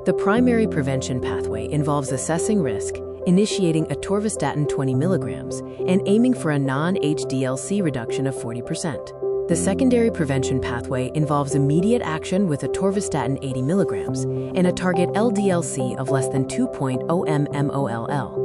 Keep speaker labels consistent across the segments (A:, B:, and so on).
A: The primary prevention pathway involves assessing risk, initiating atorvastatin 20 milligrams, and aiming for a non-HDL reduction of 40%. The secondary prevention pathway involves immediate action with atorvastatin 80 milligrams and a target LDL-C of less than 2.0 mmol.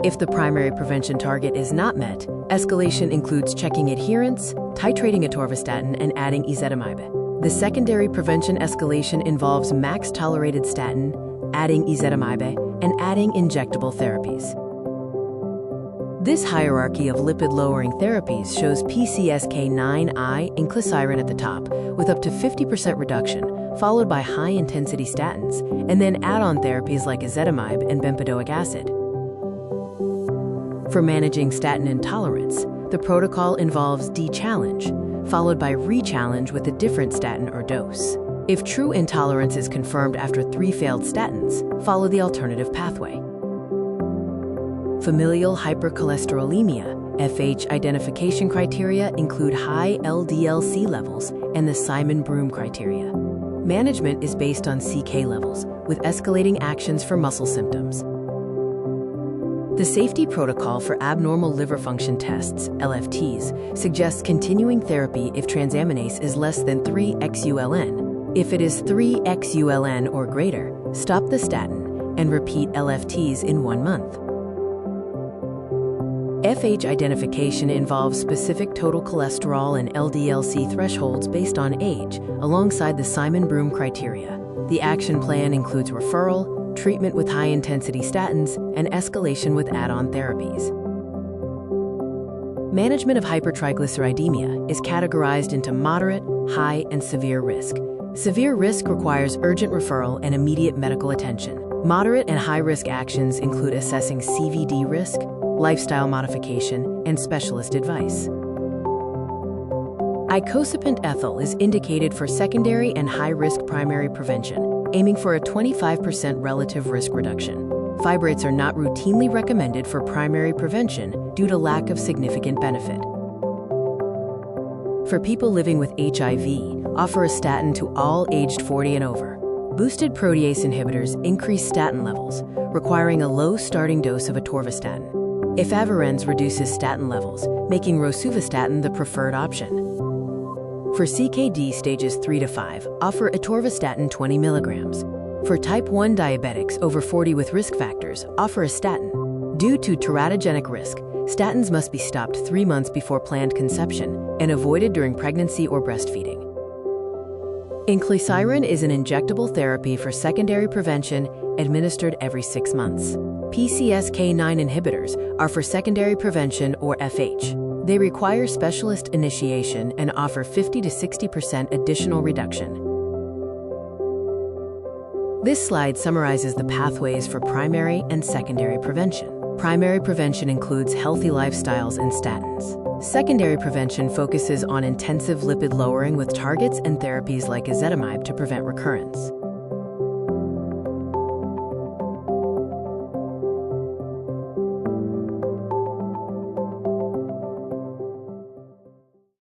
A: If the primary prevention target is not met, escalation includes checking adherence, titrating atorvastatin, and adding ezetimibe. The secondary prevention escalation involves max tolerated statin, adding ezetimibe, and adding injectable therapies. This hierarchy of lipid-lowering therapies shows PCSK9 inclisiran at the top, with up to 50% reduction, followed by high-intensity statins, and then add-on therapies like ezetimibe and bempedoic acid. For managing statin intolerance, the protocol involves de-challenge, followed by re-challenge with a different statin or dose. If true intolerance is confirmed after 3 failed statins, follow the alternative pathway. Familial hypercholesterolemia, FH identification criteria include high LDL-C levels and the Simon-Broom criteria. Management is based on CK levels, with escalating actions for muscle symptoms. The safety protocol for abnormal liver function tests, LFTs, suggests continuing therapy if transaminase is less than 3x-ULN. If it is 3x-ULN or greater, stop the statin and repeat LFTs in 1 month. FH identification involves specific total cholesterol and LDL-C thresholds based on age, alongside the Simon-Broom criteria. The action plan includes referral, treatment with high-intensity statins, and escalation with add-on therapies. Management of hypertriglyceridemia is categorized into moderate, high, and severe risk. Severe risk requires urgent referral and immediate medical attention. Moderate and high-risk actions include assessing CVD risk, lifestyle modification, and specialist advice. Icosapent ethyl is indicated for secondary and high-risk primary prevention, aiming for a 25% relative risk reduction. Fibrates are not routinely recommended for primary prevention due to lack of significant benefit. For people living with HIV, offer a statin to all aged 40 and over. Boosted protease inhibitors increase statin levels, requiring a low starting dose of atorvastatin. Efavirenz reduces statin levels, making rosuvastatin the preferred option. For CKD stages 3 to 5, offer atorvastatin 20 milligrams. For type 1 diabetics over 40 with risk factors, offer a statin. Due to teratogenic risk, statins must be stopped 3 months before planned conception and avoided during pregnancy or breastfeeding. Inclisiran is an injectable therapy for secondary prevention administered every 6 months. PCSK9 inhibitors are for secondary prevention or FH. They require specialist initiation and offer 50 to 60% additional reduction. This slide summarizes the pathways for primary and secondary prevention. Primary prevention includes healthy lifestyles and statins. Secondary prevention focuses on intensive lipid lowering with targets and therapies like ezetimibe to prevent recurrence.